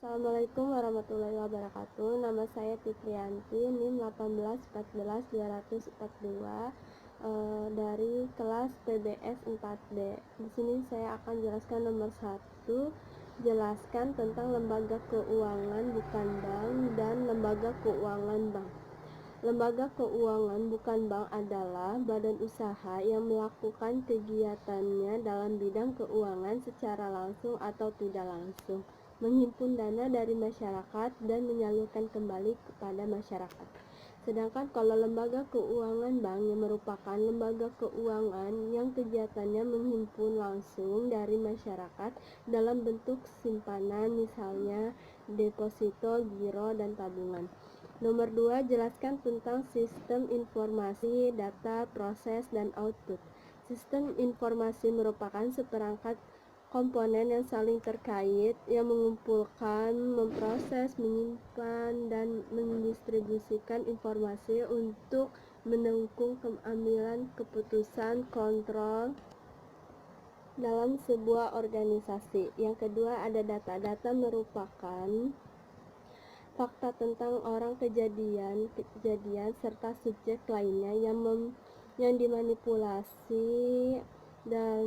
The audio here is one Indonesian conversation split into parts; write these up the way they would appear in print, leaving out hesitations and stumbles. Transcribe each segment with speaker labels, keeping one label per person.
Speaker 1: Assalamualaikum warahmatullahi wabarakatuh. Nama saya Fitriyanti, NIM 1814242 dari kelas PBS 4B. Di sini saya akan jelaskan nomor 1, jelaskan tentang lembaga keuangan bukan bank dan lembaga keuangan bank. Lembaga keuangan bukan bank adalah badan usaha yang melakukan kegiatannya dalam bidang keuangan secara langsung atau tidak langsung, menghimpun dana dari masyarakat dan menyalurkan kembali kepada masyarakat. Sedangkan kalau lembaga keuangan bank yang merupakan lembaga keuangan yang kegiatannya menghimpun langsung dari masyarakat dalam bentuk simpanan, misalnya deposito, giro, dan tabungan. Nomor 2, jelaskan tentang sistem informasi, data, proses, dan output. Sistem informasi merupakan seperangkat komponen yang saling terkait yang mengumpulkan, memproses, menyimpan, dan mendistribusikan informasi untuk mendukung pengambilan keputusan kontrol dalam sebuah organisasi. Yang kedua ada data. Data merupakan fakta tentang orang, kejadian serta subjek lainnya yang dimanipulasi dan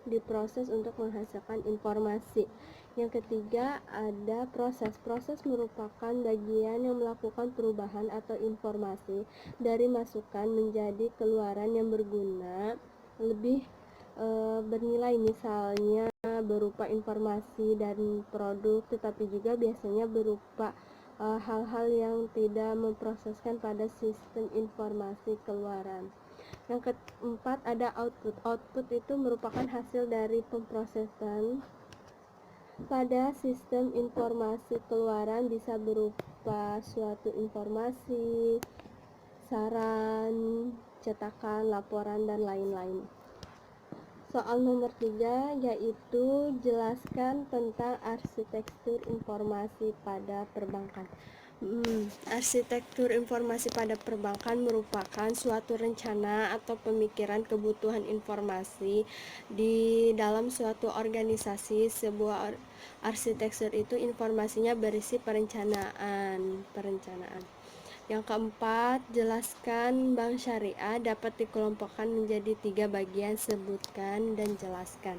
Speaker 1: diproses untuk menghasilkan informasi. Yang ketiga ada proses. Proses merupakan bagian yang melakukan perubahan atau informasi dari masukan menjadi keluaran yang berguna, lebih bernilai, misalnya berupa informasi dan produk, tetapi juga biasanya berupa hal-hal yang tidak memproseskan pada sistem informasi keluaran. Yang keempat ada output. Output itu merupakan hasil dari pemrosesan pada sistem informasi keluaran, bisa berupa suatu informasi, saran, cetakan, laporan, dan lain-lain. Soal nomor 3 yaitu jelaskan tentang arsitektur informasi pada perbankan. Arsitektur informasi pada perbankan merupakan suatu rencana atau pemikiran kebutuhan informasi di dalam suatu organisasi. Sebuah arsitektur itu informasinya berisi perencanaan. Yang keempat, jelaskan bank syariah dapat dikelompokkan menjadi 3 bagian, sebutkan dan jelaskan.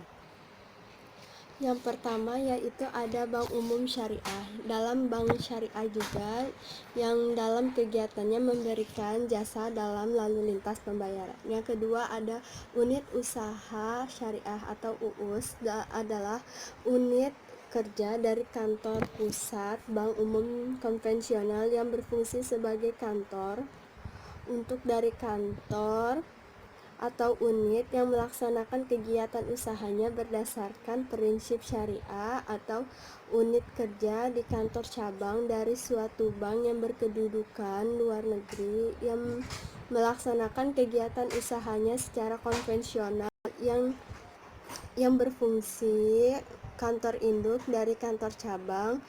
Speaker 1: Yang pertama yaitu ada bank umum syariah. Dalam bank syariah juga yang dalam kegiatannya memberikan jasa dalam lalu lintas pembayaran. Yang kedua ada unit usaha syariah atau UUS, adalah unit kerja dari kantor pusat bank umum konvensional yang berfungsi sebagai kantor untuk dari kantor atau unit yang melaksanakan kegiatan usahanya berdasarkan prinsip syariah, atau unit kerja di kantor cabang dari suatu bank yang berkedudukan luar negeri yang melaksanakan kegiatan usahanya secara konvensional yang berfungsi kantor induk dari kantor cabang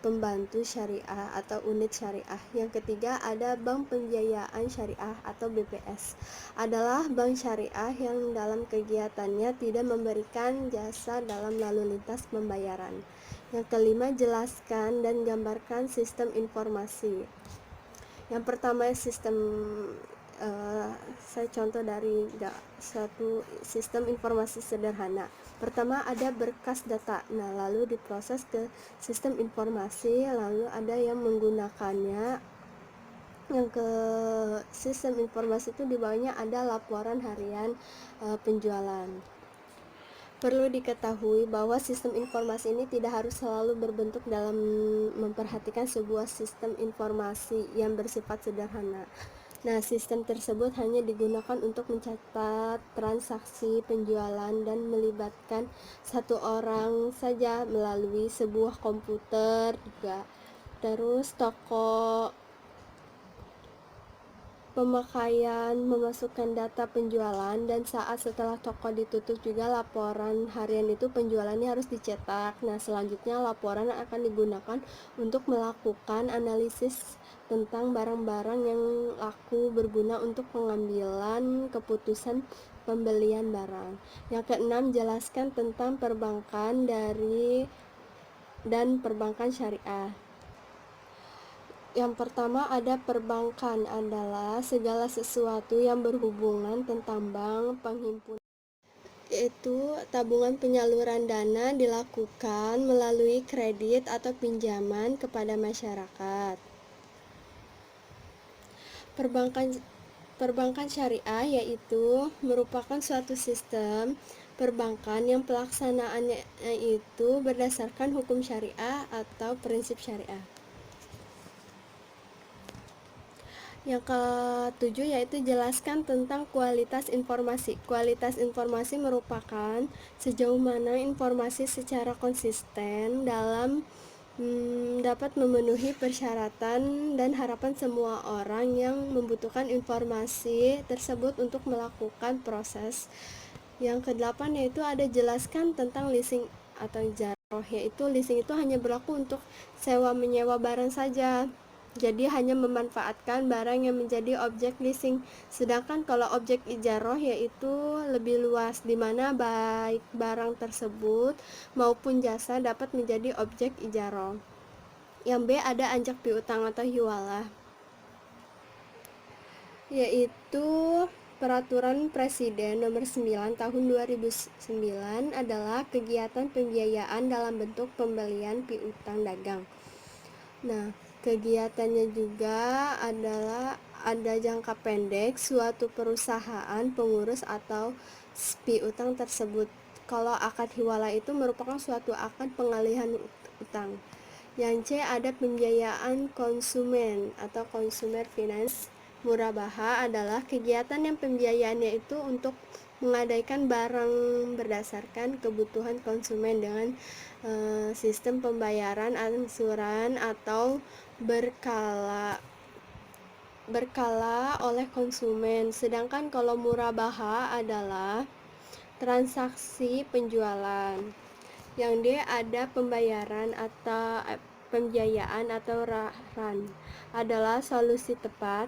Speaker 1: pembantu syariah atau unit syariah. Yang ketiga ada bank pembiayaan syariah atau BPS, adalah bank syariah yang dalam kegiatannya tidak memberikan jasa dalam lalu lintas pembayaran. Yang kelima, jelaskan dan gambarkan sistem informasi. Yang pertama sistem saya contoh dari satu sistem informasi sederhana. Pertama ada berkas data, lalu diproses ke sistem informasi, lalu ada yang menggunakannya. Yang ke sistem informasi itu di bawahnya ada laporan harian penjualan. Perlu diketahui bahwa sistem informasi ini tidak harus selalu berbentuk dalam memperhatikan sebuah sistem informasi yang bersifat sederhana. Nah, sistem tersebut hanya digunakan untuk mencatat transaksi penjualan dan melibatkan satu orang saja melalui sebuah komputer juga. Terus toko pemakaian memasukkan data penjualan, dan saat setelah toko ditutup juga laporan harian itu penjualannya harus dicetak. Nah, selanjutnya laporan akan digunakan untuk melakukan analisis tentang barang-barang yang laku berguna untuk pengambilan keputusan pembelian barang. Yang keenam, jelaskan tentang perbankan dari dan perbankan syariah. Yang pertama ada perbankan adalah segala sesuatu yang berhubungan tentang bank, penghimpunan, yaitu tabungan penyaluran dana dilakukan melalui kredit atau pinjaman kepada masyarakat. Perbankan syariah yaitu merupakan suatu sistem perbankan yang pelaksanaannya itu berdasarkan hukum syariah atau prinsip syariah. Yang ketujuh yaitu jelaskan tentang kualitas informasi. Kualitas informasi merupakan sejauh mana informasi secara konsisten dalam dapat memenuhi persyaratan dan harapan semua orang yang membutuhkan informasi tersebut untuk melakukan proses. Yang kedelapan yaitu ada jelaskan tentang leasing atau ijarah, yaitu leasing itu hanya berlaku untuk sewa menyewa barang saja. Jadi hanya memanfaatkan barang yang menjadi objek leasing. Sedangkan kalau objek ijarah yaitu lebih luas, di mana baik barang tersebut maupun jasa dapat menjadi objek ijarah. Yang B ada anjak piutang atau hiwalah, yaitu Peraturan Presiden Nomor 9 Tahun 2009 adalah kegiatan pembiayaan dalam bentuk pembelian piutang dagang. Nah, kegiatannya juga adalah ada jangka pendek suatu perusahaan pengurus atau piutang tersebut. Kalau akad hiwala itu merupakan suatu akad pengalihan utang. Yang C ada pembiayaan konsumen atau consumer finance. Murabaha adalah kegiatan yang pembiayaannya itu untuk menggadaikan barang berdasarkan kebutuhan konsumen dengan sistem pembayaran angsuran atau berkala oleh konsumen. Sedangkan kalau murabaha adalah transaksi penjualan. Yang D ada pembayaran atau pembiayaan atau RAN adalah solusi tepat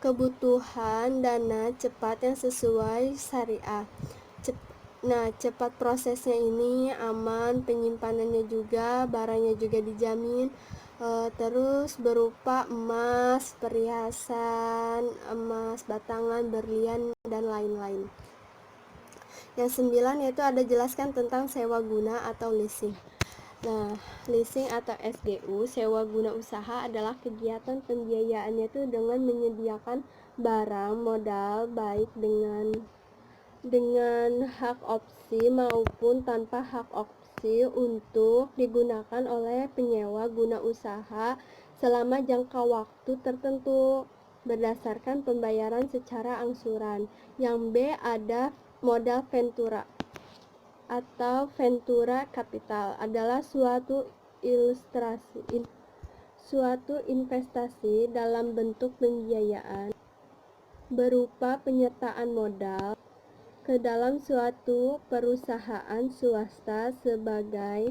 Speaker 1: kebutuhan dana cepat yang sesuai syariah. Cepat prosesnya ini aman, penyimpanannya juga, barangnya juga dijamin, terus berupa emas, perhiasan, emas batangan, berlian, dan lain-lain. Yang 9 yaitu ada jelaskan tentang sewa guna atau leasing. Nah, leasing atau SGU, sewa guna usaha adalah kegiatan pembiayaannya itu dengan menyediakan barang modal baik dengan hak opsi maupun tanpa hak opsi untuk digunakan oleh penyewa guna usaha selama jangka waktu tertentu berdasarkan pembayaran secara angsuran. Yang B ada modal ventura atau ventura capital adalah suatu investasi dalam bentuk pembiayaan berupa penyertaan modal ke dalam suatu perusahaan swasta sebagai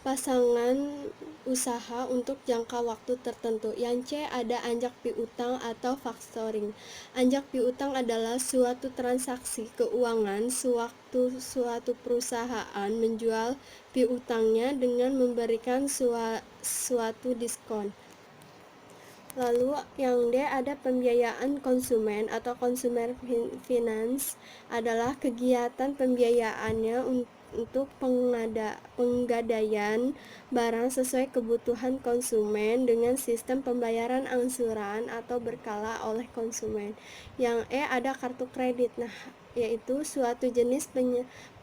Speaker 1: pasangan usaha untuk jangka waktu tertentu. Yang C ada anjak piutang atau factoring. Anjak piutang adalah suatu transaksi keuangan sewaktu suatu perusahaan menjual piutangnya dengan memberikan suatu diskon. Lalu yang D ada pembiayaan konsumen atau consumer finance adalah kegiatan pembiayaannya untuk penggadaian barang sesuai kebutuhan konsumen dengan sistem pembayaran angsuran atau berkala oleh konsumen. Yang E ada kartu kredit, yaitu suatu jenis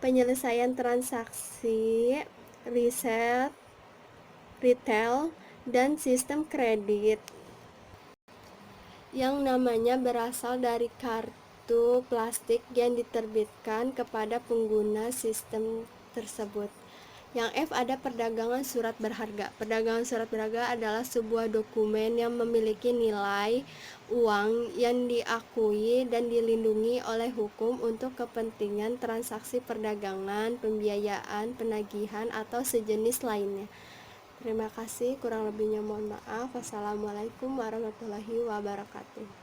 Speaker 1: penyelesaian transaksi retail dan sistem kredit yang namanya berasal dari kartu plastik yang diterbitkan kepada pengguna sistem tersebut. Yang F ada perdagangan surat berharga. Perdagangan surat berharga adalah sebuah dokumen yang memiliki nilai uang yang diakui dan dilindungi oleh hukum untuk kepentingan transaksi perdagangan, pembiayaan, penagihan, atau sejenis lainnya. Terima kasih, kurang lebihnya mohon maaf. Wassalamualaikum warahmatullahi wabarakatuh.